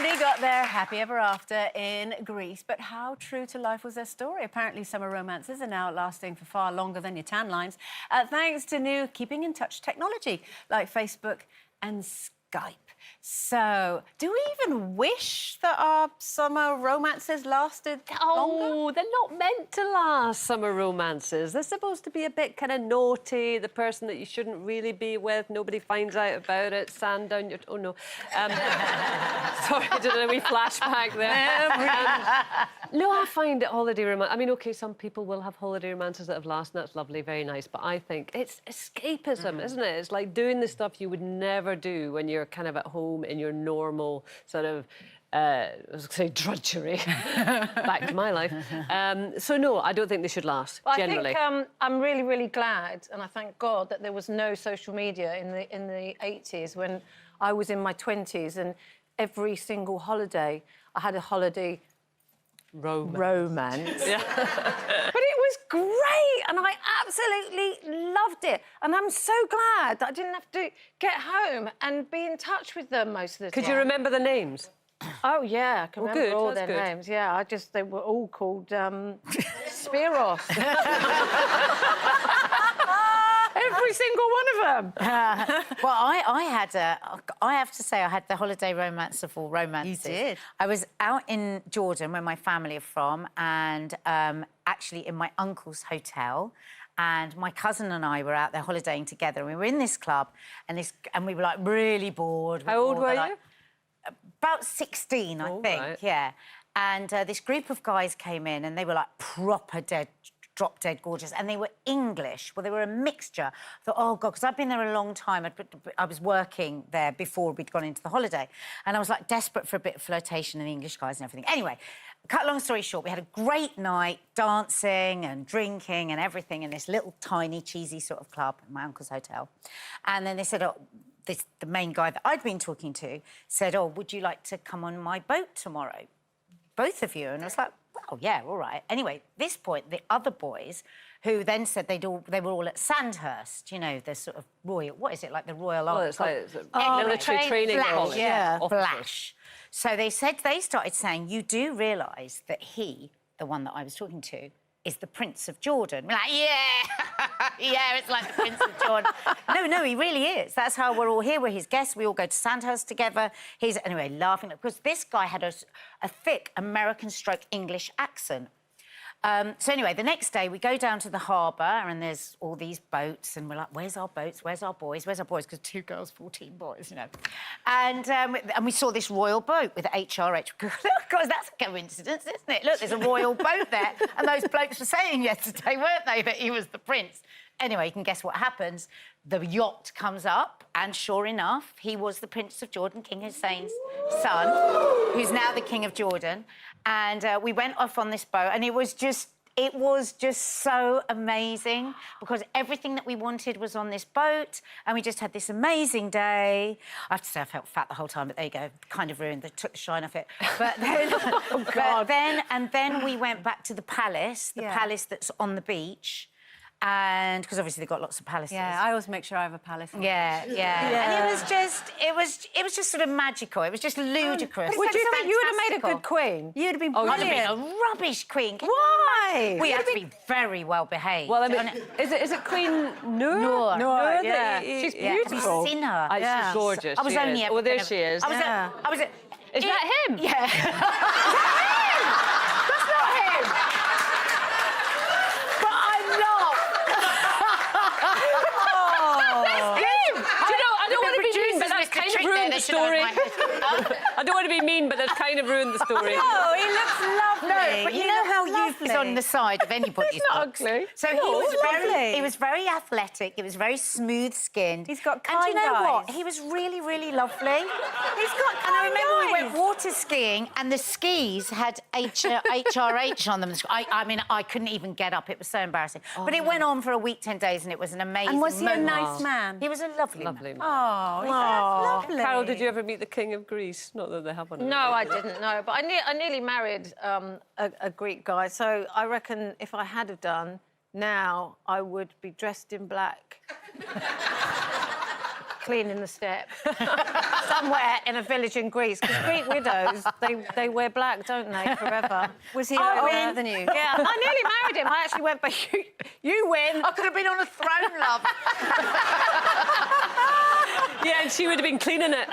Andy got their happy ever after in Greece, but how true to life was their story? Apparently summer romances are now lasting for far longer than your tan lines, thanks to new keeping in touch technology like Facebook and Skype. So, do we even wish that our summer romances lasted longer? Oh, they're not meant to last, summer romances. They're supposed to be a bit kind of naughty, the person that you shouldn't really be with, nobody finds out about it, sand down your... Oh, no. Sorry, I did a wee flashback there. No, I find it holiday romance... I mean, OK, some people will have holiday romances that have lasted, and that's lovely, very nice, but I think it's escapism, isn't it? It's like doing the stuff you would never do when you're kind of at home in your normal sort of, I was going to say drudgery, back to my life. So, no, I don't think they should last, generally. I think I'm really, really glad, and I thank God that there was no social media in the 80s when I was in my 20s, and every single holiday, I had a holiday romance. Yeah. But it was great, and I absolutely loved it. And I'm so glad that I didn't have to get home and be in touch with them most of the time. Could you remember the names? Oh, yeah, I can remember all their good. names. Yeah, they were all called Spiros. Every single one of them. Well, I have to say I had the holiday romance of all romances. You did? I was out in Jordan, where my family are from, and actually in my uncle's hotel. And my cousin and I were out there holidaying together. And we were in this club, and we were, like, really bored. How old were you? About 16, I think, right. yeah. And this group of guys came in, and they were, like, proper drop-dead gorgeous, and they were English. Well, they were a mixture. I thought, oh, God, because I'd been there a long time. I was working there before we'd gone into the holiday, and I was, like, desperate for a bit of flirtation and English guys and everything. Anyway, cut a long story short, we had a great night dancing and drinking and everything in this little, tiny, cheesy sort of club in my uncle's hotel. And then they said, oh, the main guy that I'd been talking to said, oh, would you like to come on my boat tomorrow? Both of you. And I was like, well, yeah, all right. Anyway, at this point, the other boys, who then said they were all at Sandhurst, you know, the sort of royal... What is it, like the Royal Army? Well, it's like military training college. Yeah, Flash. So they started saying, you do realise that he, the one that I was talking to, is the Prince of Jordan. We're like, yeah, yeah, it's like the Prince of Jordan. No, he really is. That's how we're all here. We're his guests. We all go to Sandhurst together. He's, anyway, laughing. Because this guy had a thick American-stroke-English accent. So anyway, the next day we go down to the harbour and there's all these boats and we're like, where's our boats? Where's our boys? Where's our boys? Because 2 girls, 14 boys, you know. And we saw this royal boat with HRH. God, that's a coincidence, isn't it? Look, there's a royal boat there. And those blokes were saying yesterday, weren't they, that he was the prince. Anyway, you can guess what happens. The yacht comes up, and sure enough, he was the Prince of Jordan, King Hussein's son, who's now the King of Jordan. And we went off on this boat, and it was just so amazing because everything that we wanted was on this boat, and we just had this amazing day. I have to say I felt fat the whole time, but there you go, kind of ruined. They took the shine off it. But then, oh, God. Then we went back to the palace, palace that's on the beach. And because obviously they've got lots of palaces. Yeah, I always make sure I have a palace. Yeah. And it was just sort of magical. It was just ludicrous. Would you think you would have made a good queen? You'd have been I'd brilliant. have been a rubbish queen. Why? We had to be very well behaved. Well, I mean, is it Queen Noor? Noor, yeah. She's beautiful. Have you seen her? She's gorgeous. I was only ever. Well, there she is. Is that him? Yeah. Is that him? That's not him. But I'm not. I don't want to be mean, but that's kind of ruined the story. I don't want to be mean, but that's kind of ruined the story. Oh, he looks lovely. No, but you know how youth is on the side of anybody's He's not looks. ugly. So he was very athletic. He was very smooth-skinned. He's got kind And do you know eyes. what? He was really, really lovely. He's got kind And I remember we eyes. went water skiing, and the skis had HRH on them. I mean, I couldn't even get up. It was so embarrassing. But it went on for a week, 10 days, and it was an amazing And was he a moment. nice man? He was a lovely man. Man. Oh, that's lovely. Carol, did you ever meet the King of Greece? Not that they have one. No, I didn't, no. But I nearly married a Greek guy, so I reckon if I had have done, now I would be dressed in black. cleaning the steps somewhere in a village in Greece. Because Greek widows, they wear black, don't they, forever? Was he I older win. than you? Yeah, I nearly married him. I actually went, but you win. I could have been on a throne, love. Yeah, and she would have been cleaning it.